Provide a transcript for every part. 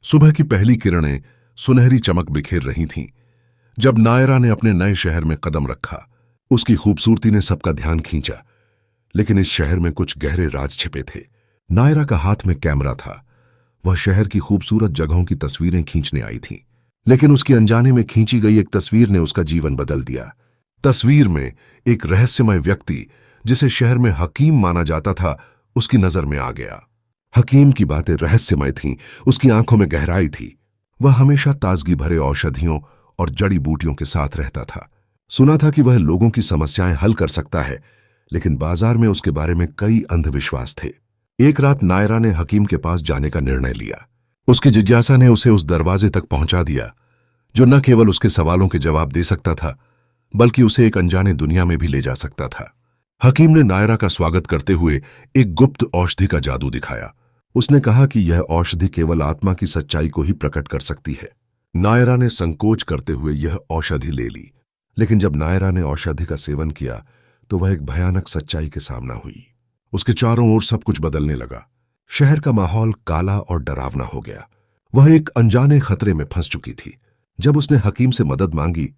सुबह की पहली किरणें सुनहरी चमक बिखेर रही थीं। जब नायरा ने अपने नए शहर में कदम रखा, उसकी खूबसूरती ने सबका ध्यान खींचा। लेकिन इस शहर में कुछ गहरे राज छिपे थे। नायरा का हाथ में कैमरा था। वह शहर की खूबसूरत जगहों की तस्वीरें खींचने आई थी। लेकिन उसकी अनजाने में खींची गई एक तस्वीर ने उसका जीवन बदल दिया। तस्वीर में एक रहस्यमय व्यक्ति, जिसे शहर में हकीम माना जाता था, उसकी नजर में आ गया। हकीम की बातें रहस्यमय थीं, उसकी आंखों में गहराई थी। वह हमेशा ताजगी भरे औषधियों और जड़ी बूटियों के साथ रहता था। सुना था कि वह लोगों की समस्याएं हल कर सकता है, लेकिन बाजार में उसके बारे में कई अंधविश्वास थे। एक रात नायरा ने हकीम के पास जाने का निर्णय लिया। उसकी जिज्ञासा ने उसे उस दरवाजे तक पहुंचा दिया, जो न केवल उसके सवालों के जवाब दे सकता था, बल्कि उसे एक अनजाने दुनिया में भी ले जा सकता था। हकीम ने नायरा का स्वागत करते हुए एक गुप्त औषधि का जादू दिखाया। उसने कहा कि यह औषधि केवल आत्मा की सच्चाई को ही प्रकट कर सकती है। नायरा ने संकोच करते हुए यह औषधि ले ली। लेकिन जब नायरा ने औषधि का सेवन किया, तो वह एक भयानक सच्चाई के सामना हुई। उसके चारों ओर सब कुछ बदलने लगा। शहर का माहौल काला और डरावना हो गया। वह एक अनजाने खतरे में फंस चुकी थी। जब उसने हकीम से मदद मांगी,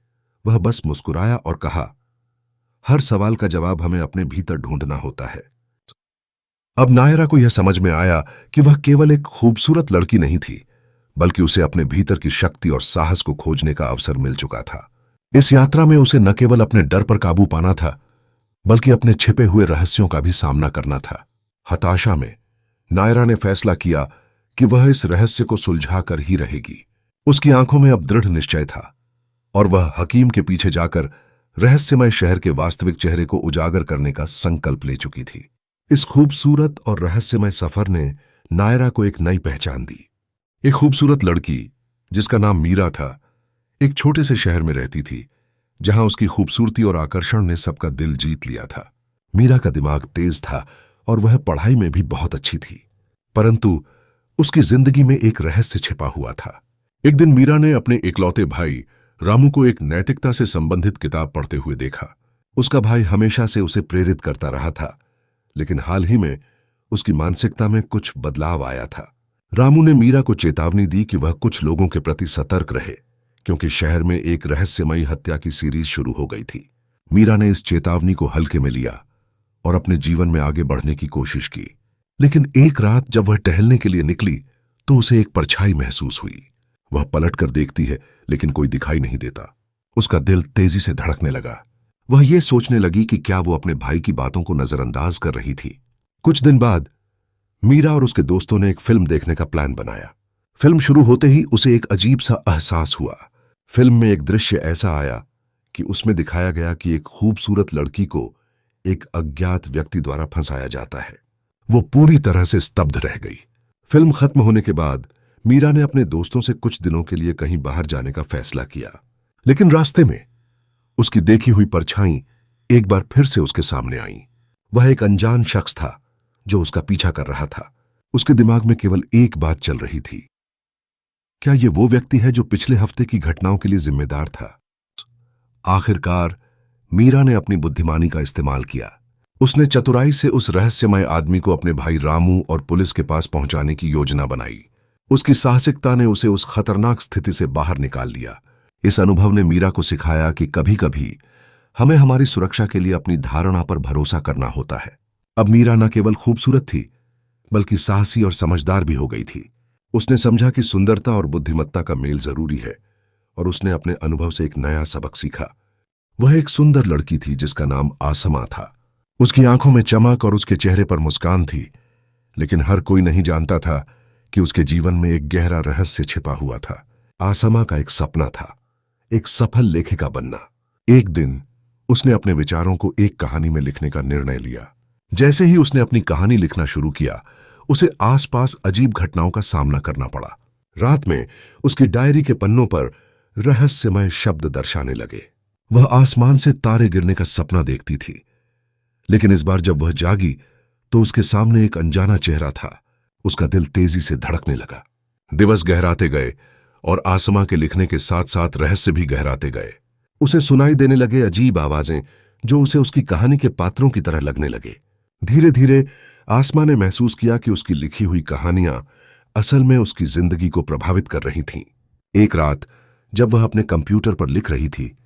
वह बस मुस्कुराया और कहा, हर सवाल का जवाब हमें अपने भीतर ढूंढना होता है। अब नायरा को यह समझ में आया कि वह केवल एक खूबसूरत लड़की नहीं थी, बल्कि उसे अपने भीतर की शक्ति और साहस को खोजने का अवसर मिल चुका था। इस यात्रा में उसे न केवल अपने डर पर काबू पाना था, बल्कि अपने छिपे हुए रहस्यों का भी सामना करना था। हताशा में नायरा ने फैसला किया कि वह इस रहस्य को सुलझा कर ही रहेगी। उसकी आंखों में अब दृढ़ निश्चय था, और वह हकीम के पीछे जाकर रहस्यमय शहर के वास्तविक चेहरे को उजागर करने का संकल्प ले चुकी थी। इस खूबसूरत और रहस्यमय सफर ने नायरा को एक नई पहचान दी। एक खूबसूरत लड़की, जिसका नाम मीरा था, एक छोटे से शहर में रहती थी, जहां उसकी खूबसूरती और आकर्षण ने सबका दिल जीत लिया था। मीरा का दिमाग तेज था और वह पढ़ाई में भी बहुत अच्छी थी, परंतु उसकी जिंदगी में एक रहस्य छिपा हुआ था। एक दिन मीरा ने अपने इकलौते भाई रामू को एक नैतिकता से संबंधित किताब पढ़ते हुए देखा। उसका भाई हमेशा से उसे प्रेरित करता रहा था, लेकिन हाल ही में उसकी मानसिकता में कुछ बदलाव आया था। रामू ने मीरा को चेतावनी दी कि वह कुछ लोगों के प्रति सतर्क रहे, क्योंकि शहर में एक रहस्यमयी हत्या की सीरीज शुरू हो गई थी। मीरा ने इस चेतावनी को हल्के में लिया और अपने जीवन में आगे बढ़ने की कोशिश की। लेकिन एक रात जब वह टहलने के लिए निकली, तो उसे एक परछाई महसूस हुई। वह पलट कर देखती है, लेकिन कोई दिखाई नहीं देता। उसका दिल तेजी से धड़कने लगा। वह ये सोचने लगी कि क्या वो अपने भाई की बातों को नजरअंदाज कर रही थी। कुछ दिन बाद मीरा और उसके दोस्तों ने एक फिल्म देखने का प्लान बनाया। फिल्म शुरू होते ही उसे एक अजीब सा एहसास हुआ। फिल्म में एक दृश्य ऐसा आया कि उसमें दिखाया गया कि एक खूबसूरत लड़की को एक अज्ञात व्यक्ति द्वारा फंसाया जाता है। वो पूरी तरह से स्तब्ध रह गई। फिल्म खत्म होने के बाद मीरा ने अपने दोस्तों से कुछ दिनों के लिए कहीं बाहर जाने का फैसला किया, लेकिन रास्ते में उसकी देखी हुई परछाई एक बार फिर से उसके सामने आई। वह एक अनजान शख्स था जो उसका पीछा कर रहा था। उसके दिमाग में केवल एक बात चल रही थी, क्या ये वो व्यक्ति है जो पिछले हफ्ते की घटनाओं के लिए जिम्मेदार था? आखिरकार मीरा ने अपनी बुद्धिमानी का इस्तेमाल किया। उसने चतुराई से उस रहस्यमय आदमी को अपने भाई रामू और पुलिस के पास पहुंचाने की योजना बनाई। उसकी साहसिकता ने उसे उस खतरनाक स्थिति से बाहर निकाल लिया। इस अनुभव ने मीरा को सिखाया कि कभी-कभी हमें हमारी सुरक्षा के लिए अपनी धारणा पर भरोसा करना होता है। अब मीरा न केवल खूबसूरत थी, बल्कि साहसी और समझदार भी हो गई थी। उसने समझा कि सुंदरता और बुद्धिमत्ता का मेल जरूरी है, और उसने अपने अनुभव से एक नया सबक सीखा। वह एक सुंदर लड़की थी जिसका नाम आसमा था। उसकी आंखों में चमक और उसके चेहरे पर मुस्कान थी, लेकिन हर कोई नहीं जानता था कि उसके जीवन में एक गहरा रहस्य छिपा हुआ था। आसमा का एक सपना था, एक सफल लेखिका बनना। एक दिन उसने अपने विचारों को एक कहानी में लिखने का निर्णय लिया। जैसे ही उसने अपनी कहानी लिखना शुरू किया, उसे आसपास अजीब घटनाओं का सामना करना पड़ा। रात में उसकी डायरी के पन्नों पर रहस्यमय शब्द दर्शाने लगे। वह आसमान से तारे गिरने का सपना देखती थी, लेकिन इस बार जब वह जागी तो उसके सामने एक अनजाना चेहरा था। उसका दिल तेजी से धड़कने लगा। दिवस गहराते गए और आसमा के लिखने के साथ साथ रहस्य भी गहराते गए। उसे सुनाई देने लगे अजीब आवाजें जो उसे उसकी कहानी के पात्रों की तरह लगने लगे। धीरे धीरे आसमा ने महसूस किया कि उसकी लिखी हुई कहानियां असल में उसकी जिंदगी को प्रभावित कर रही थीं। एक रात जब वह अपने कंप्यूटर पर लिख रही थी,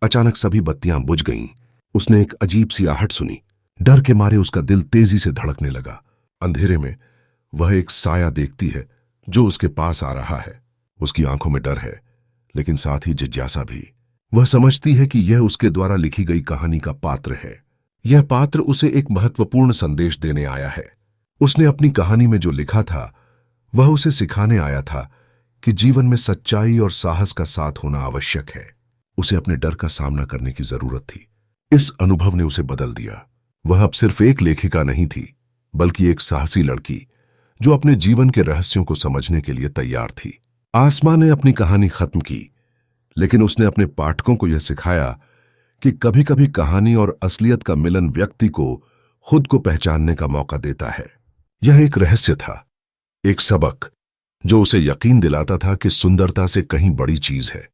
अचानक सभी बत्तियां बुझ गईं। उसने एक अजीब सी आहट सुनी। डर के मारे उसका दिल तेजी से धड़कने लगा। अंधेरे में वह एक साया देखती है जो उसके पास आ रहा है। उसकी आंखों में डर है, लेकिन साथ ही जिज्ञासा भी। वह समझती है कि यह उसके द्वारा लिखी गई कहानी का पात्र है। यह पात्र उसे एक महत्वपूर्ण संदेश देने आया है। उसने अपनी कहानी में जो लिखा था वह उसे सिखाने आया था कि जीवन में सच्चाई और साहस का साथ होना आवश्यक है। उसे अपने डर का सामना करने की जरूरत थी। इस अनुभव ने उसे बदल दिया। वह अब सिर्फ एक लेखिका नहीं थी, बल्कि एक साहसी लड़की जो अपने जीवन के रहस्यों को समझने के लिए तैयार थी। आसमा ने अपनी कहानी खत्म की, लेकिन उसने अपने पाठकों को यह सिखाया कि कभी-कभी कहानी और असलियत का मिलन व्यक्ति को खुद को पहचानने का मौका देता है। यह एक रहस्य था, एक सबक जो उसे यकीन दिलाता था कि सुंदरता से कहीं बड़ी चीज है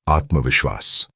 आत्मविश्वास।